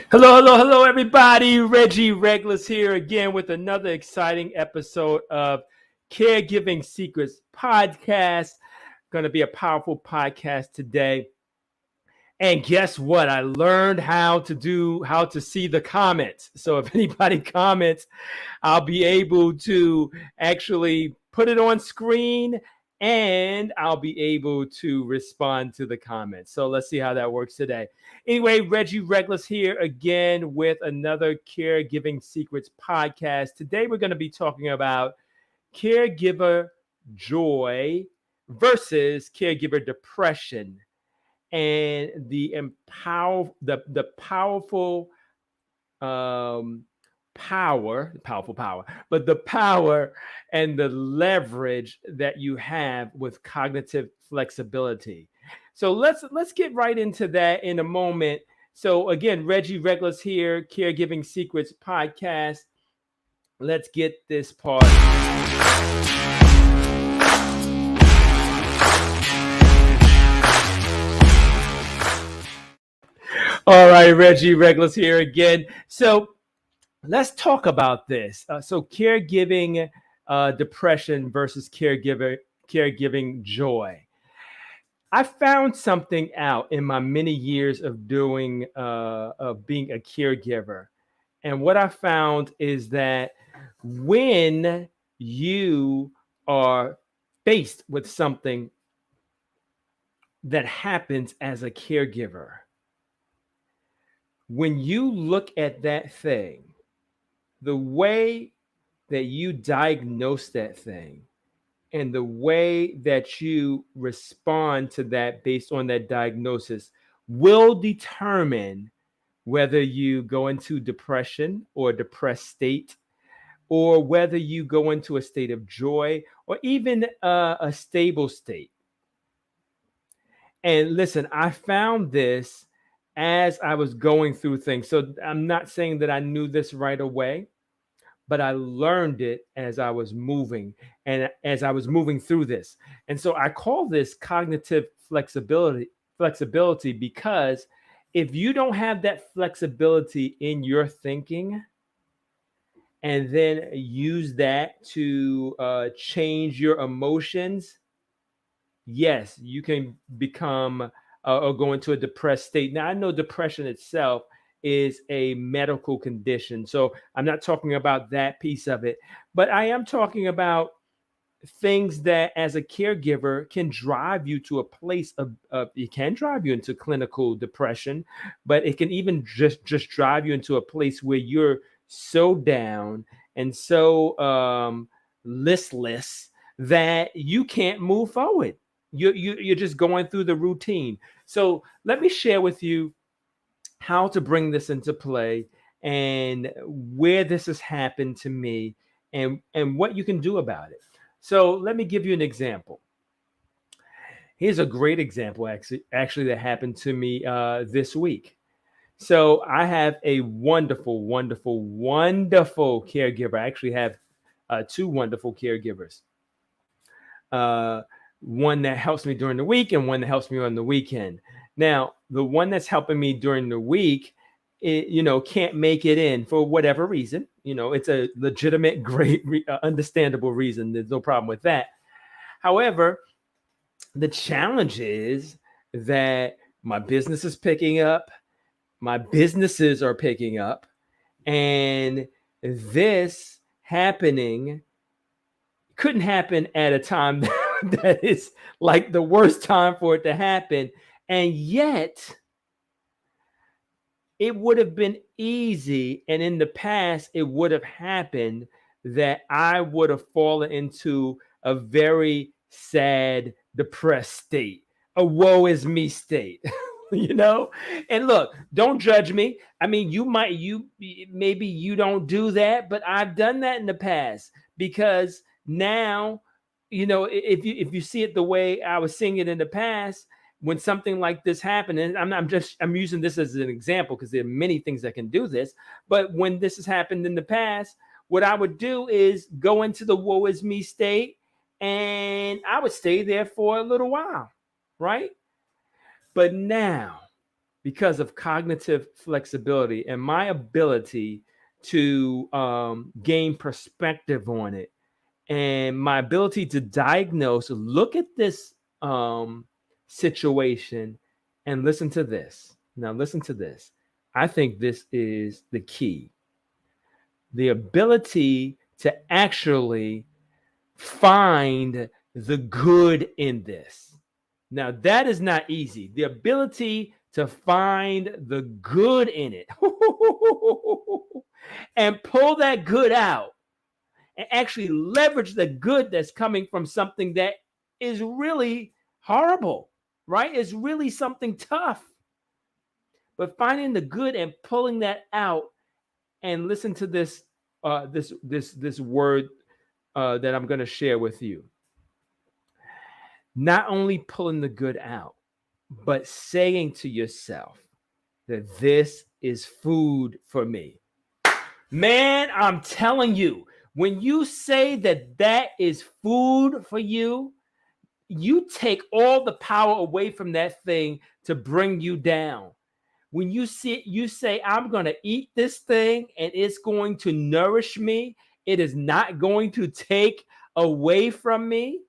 Hello, everybody. Reggie Reglis here again with another exciting episode of Caregiving Secrets podcast. Going to be a powerful podcast today. And guess what? I learned how to see the comments. So if anybody comments, I'll be able to actually put it on screen and I'll be able to respond to the comments. So let's see how that works today. Anyway, Reggie Reglis here again with another Caregiving Secrets podcast. Today we're going to be talking about caregiver joy versus caregiver depression and the powerful power, but the power and the leverage that you have with cognitive flexibility. So let's get right into that in a moment. So again, Reggie Reglis here, Caregiving Secrets podcast. Let's get this part. All right, Reggie Reglis here again. So let's talk about this. So caregiving depression versus caregiving joy. I found something out in my many years of doing of being a caregiver, and what I found is that when you are faced with something that happens as a caregiver, when you look at that thing, the way that you diagnose that thing and the way that you respond to that based on that diagnosis will determine whether you go into depression or depressed state, or whether you go into a state of joy or even a stable state. And listen, I found this as I was going through things. So I'm not saying that I knew this right away, but I learned it as I was moving and as I was moving through this. And so I call this cognitive flexibility because if you don't have that flexibility in your thinking and then use that to change your emotions, yes, you can become or go into a depressed state. Now, I know depression itself is a medical condition, so I'm not talking about that piece of it, but I am talking about things that as a caregiver can drive you to a place of it can drive you into clinical depression, but it can even just drive you into a place where you're so down and so listless that you can't move forward. You're just going through the routine. So let me share with you how to bring this into play and where this has happened to me and what you can do about it. So let me give you an example. Here's a great example actually that happened to me this week. So I have a wonderful caregiver. I actually have two wonderful caregivers. Uh, one that helps me during the week and one that helps me on the weekend. Now, the one that's helping me during the week, can't make it in for whatever reason. It's a legitimate, great, understandable reason. There's no problem with that. However, the challenge is that my business is picking up, my businesses are picking up, and this happening couldn't happen at a time that is like the worst time for it to happen. And yet, it would have been easy. And in the past, it would have happened that I would have fallen into a very sad, depressed state, a woe is me state. And look, don't judge me. I mean, maybe you don't do that, but I've done that in the past because now, if you see it the way I was seeing it in the past, when something like this happened, and I'm using this as an example because there are many things that can do this, but when this has happened in the past, what I would do is go into the woe is me state and I would stay there for a little while, right? But now because of cognitive flexibility and my ability to gain perspective on it and my ability to diagnose, look at this situation and listen to this. Now, listen to this. I think this is the key, the ability to actually find the good in this. Now, that is not easy. The ability to find the good in it and pull that good out and actually leverage the good that's coming from something that is really horrible, right? It's really something tough. But finding the good and pulling that out, and listen to this this word that I'm going to share with you. Not only pulling the good out, but saying to yourself that this is food for me. Man, I'm telling you, when you say that that is food for you, you take all the power away from that thing to bring you down. When you see you say, I'm going to eat this thing and it's going to nourish me, it is not going to take away from me.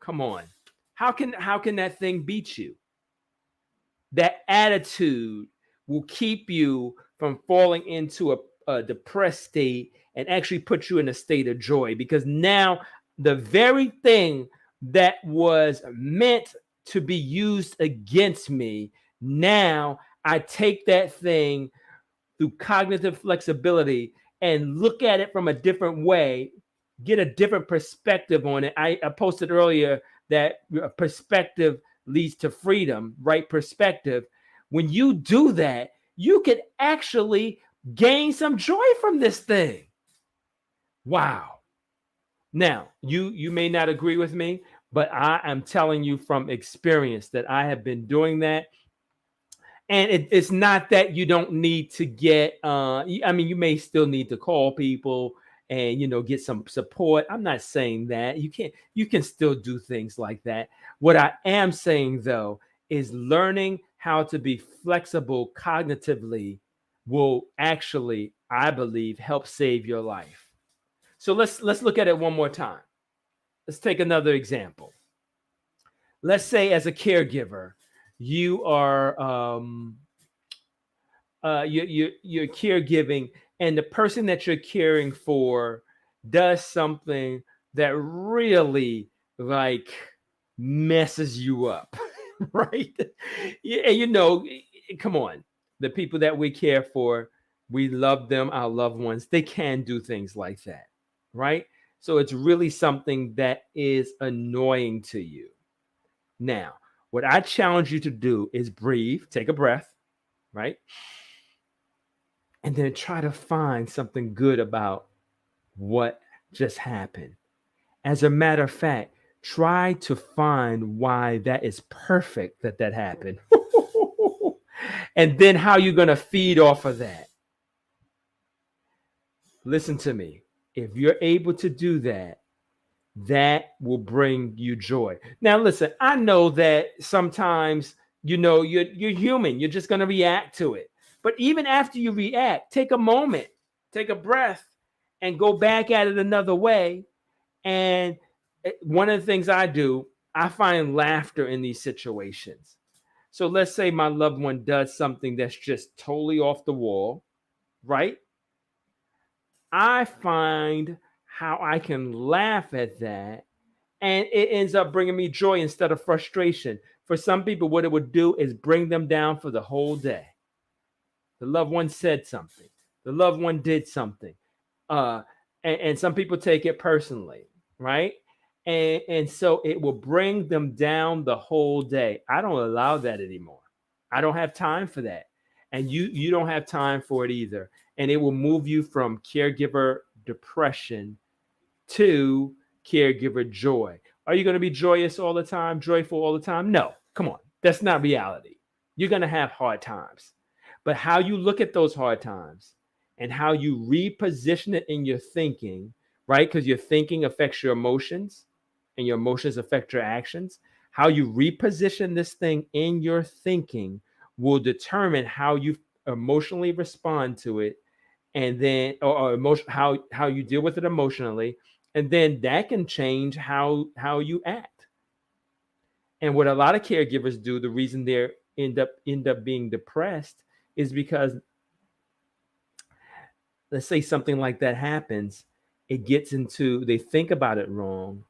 Come on. How can that thing beat you? That attitude will keep you from falling into a depressed state and actually put you in a state of joy, because now the very thing that was meant to be used against me, now I take that thing through cognitive flexibility and look at it from a different way, get a different perspective on it. I posted earlier that perspective leads to freedom, right? Perspective. When you do that, you can actually gain some joy from this thing. Wow. Now, you may not agree with me, but I am telling you from experience that I have been doing that. And it's not that you don't need to get I mean, you may still need to call people and get some support. I'm not saying that you can still do things like that. What I am saying though is learning how to be flexible cognitively will actually, I believe, help save your life. So let's look at it one more time. Let's take another example. Let's say as a caregiver, you are you're caregiving, and the person that you're caring for does something that really like messes you up, right? Yeah, come on, the people that we care for, we love them, our loved ones. They can do things like that, right? So it's really something that is annoying to you. Now, what I challenge you to do is breathe, take a breath, right? And then try to find something good about what just happened. As a matter of fact, try to find why that is perfect that happened. And then how you're going to feed off of that. Listen to me. If you're able to do that, that will bring you joy. Now, listen, I know that sometimes, you're human. You're just going to react to it. But even after you react, take a moment, take a breath, and go back at it another way. And one of the things I do, I find laughter in these situations. So let's say my loved one does something that's just totally off the wall, right? I find how I can laugh at that, and it ends up bringing me joy instead of frustration. For some people, what it would do is bring them down for the whole day. The loved one said something. The loved one did something. Uh, and some people take it personally, right? And so it will bring them down the whole day. I don't allow that anymore. I don't have time for that. And you don't have time for it either. And it will move you from caregiver depression to caregiver joy. Are you going to be joyous all the time, joyful all the time? No, come on. That's not reality. You're going to have hard times. But how you look at those hard times and how you reposition it in your thinking, right? Because your thinking affects your emotions and your emotions affect your actions. How you reposition this thing in your thinking will determine how you emotionally respond to it, and then or emotion how you deal with it emotionally, and then that can change how you act. And what a lot of caregivers do, the reason they end up being depressed is because, let's say something like that happens, it gets into, they think about it wrong,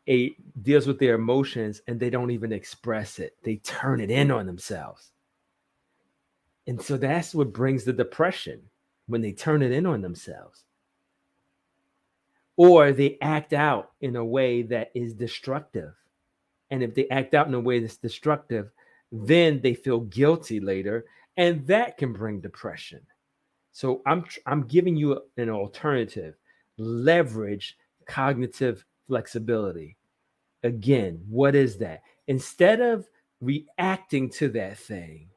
it deals with their emotions, and they don't even express it. They turn it in on themselves. And so that's what brings the depression, when they turn it in on themselves. Or they act out in a way that is destructive. And if they act out in a way that's destructive, then they feel guilty later, and that can bring depression. So I'm giving you an alternative. Leverage cognitive flexibility. Again, what is that? Instead of reacting to that thing,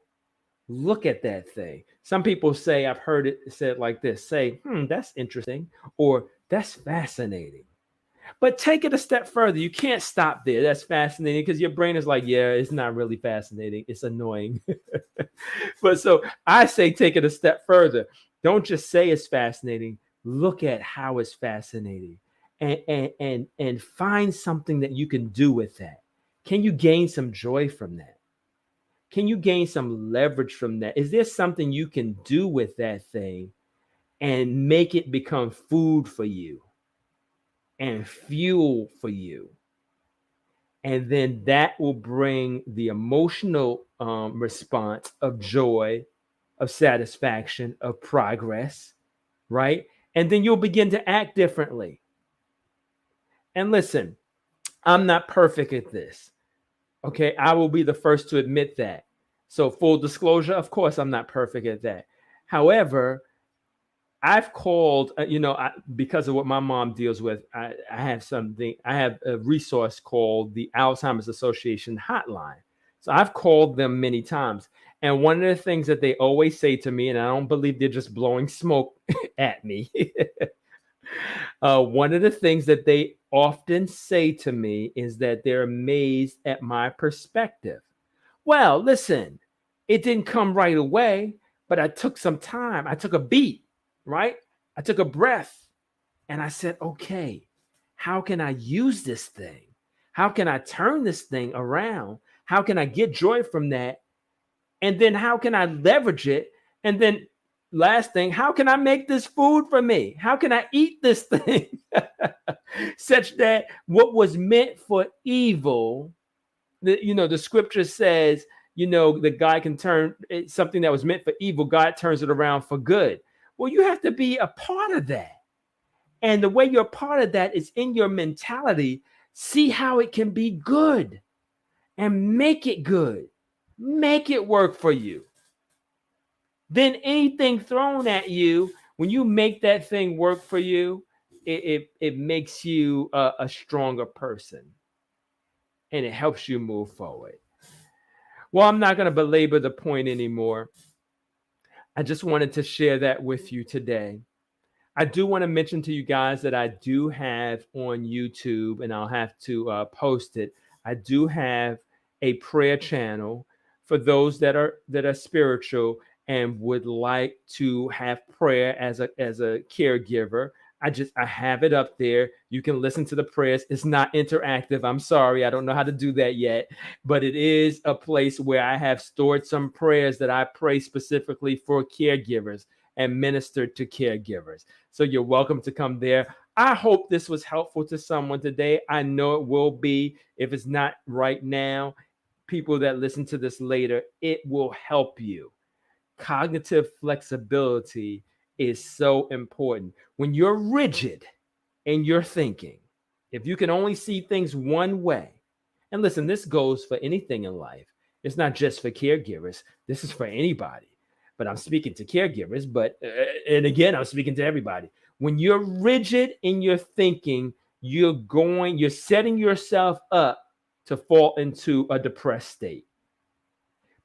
look at that thing. Some people say, I've heard it said like this, say, that's interesting, or that's fascinating. But take it a step further. You can't stop there. That's fascinating, because your brain is like, yeah, it's not really fascinating. It's annoying. But so I say, take it a step further. Don't just say it's fascinating. Look at how it's fascinating, and find something that you can do with that. Can you gain some joy from that? Can you gain some leverage from that? Is there something you can do with that thing and make it become food for you and fuel for you? And then that will bring the emotional response of joy, of satisfaction, of progress, right? And then you'll begin to act differently. And listen, I'm not perfect at this. Okay, I will be the first to admit that. So, full disclosure, of course, I'm not perfect at that. However, I've called, because of what my mom deals with, I have a resource called the Alzheimer's Association Hotline. So I've called them many times. And one of the things that they always say to me, and I don't believe they're just blowing smoke at me, one of the things that they often say to me is that they're amazed at my perspective. Well, listen, it didn't come right away, but I took some time. I took a beat, right? I took a breath, and I said, okay, how can I use this thing? How can I turn this thing around? How can I get joy from that? And then how can I leverage it? And then last thing, how can I make this food for me? How can I eat this thing such that what was meant for evil, the scripture says, the guy can turn something that was meant for evil, God turns it around for good. Well, you have to be a part of that. And the way you're a part of that is in your mentality. See how it can be good and make it good. Make it work for you. Then anything thrown at you, when you make that thing work for you, it makes you a stronger person, and it helps you move forward. Well, I'm not going to belabor the point anymore. I just wanted to share that with you today. I do want to mention to you guys that I do have on YouTube, and I'll have to post it. I do have a prayer channel for those that are spiritual and would like to have prayer as a caregiver. I have it up there. You can listen to the prayers. It's not interactive. I'm sorry, I don't know how to do that yet, but it is a place where I have stored some prayers that I pray specifically for caregivers and minister to caregivers. So you're welcome to come there. I hope this was helpful to someone today. I know it will be. If it's not right now, people that listen to this later, it will help you. Cognitive flexibility is so important. When you're rigid in your thinking, if you can only see things one way, and listen, this goes for anything in life. It's not just for caregivers. This is for anybody. But I'm speaking to caregivers, and again, I'm speaking to everybody. When you're rigid in your thinking, you're setting yourself up to fall into a depressed state.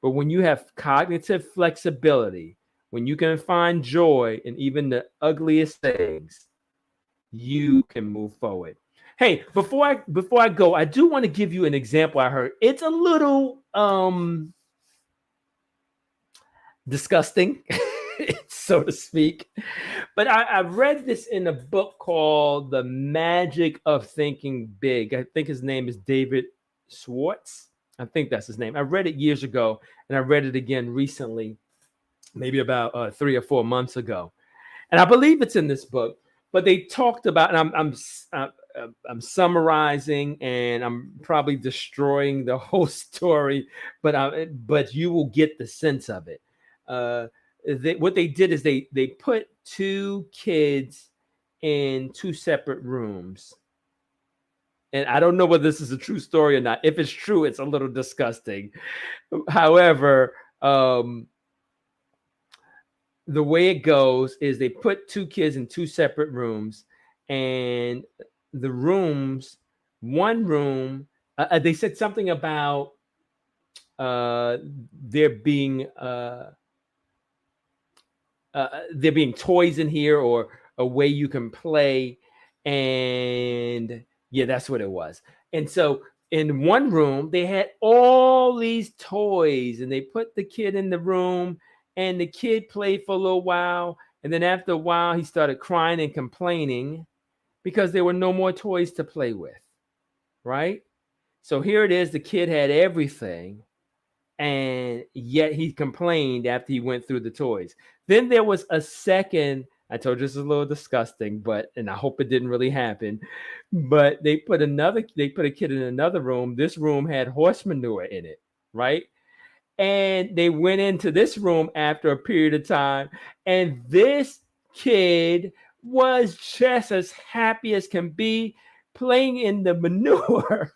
But when you have cognitive flexibility, when you can find joy in even the ugliest things, you can move forward. Hey, before I go, I do want to give you an example I heard. It's a little disgusting, so to speak. But I read this in a book called The Magic of Thinking Big. I think his name is David Schwartz. I think that's his name. I read it years ago, and I read it again recently, maybe about 3 or 4 months ago. And I believe it's in this book. But they talked about, and I'm summarizing, and I'm probably destroying the whole story, but you will get the sense of it. Uh, what they did is they put two kids in two separate rooms, and I don't know whether this is a true story or not. If it's true, it's a little disgusting. However, the way it goes is they put two kids in two separate rooms, and the rooms, one room, they said something about uh, there being uh, there being toys in here, or a way you can play. And yeah, that's what it was. And so in one room they had all these toys, and they put the kid in the room, and the kid played for a little while, and then after a while he started crying and complaining because there were no more toys to play with, right? So here it is, the kid had everything, and yet he complained after he went through the toys. Then there was a second. I told you this is a little disgusting, and I hope it didn't really happen. But they put a kid in another room. This room had horse manure in it, right? And they went into this room after a period of time, and this kid was just as happy as can be playing in the manure.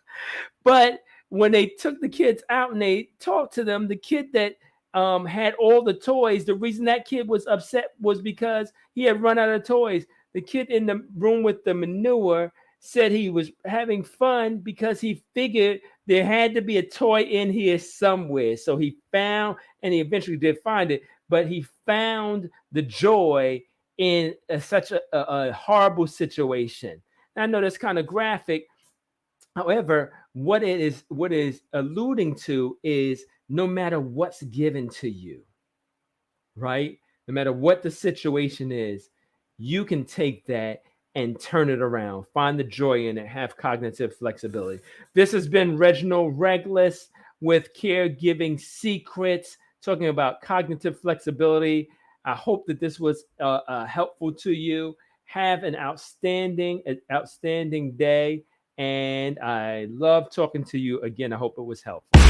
But when they took the kids out and they talked to them, the kid that had all the toys, the reason that kid was upset was because he had run out of toys. The kid in the room with the manure said he was having fun because he figured there had to be a toy in here somewhere. So he found, and he eventually did find it, but he found the joy in such a horrible situation. And I know that's kind of graphic. However, what is alluding to is, no matter what's given to you, right? No matter what the situation is, you can take that and turn it around. Find the joy in it. Have cognitive flexibility. This has been Reginald Reglis with Caregiving Secrets, talking about cognitive flexibility. I hope that this was helpful to you. Have an outstanding day. And I love talking to you again. I hope it was helpful.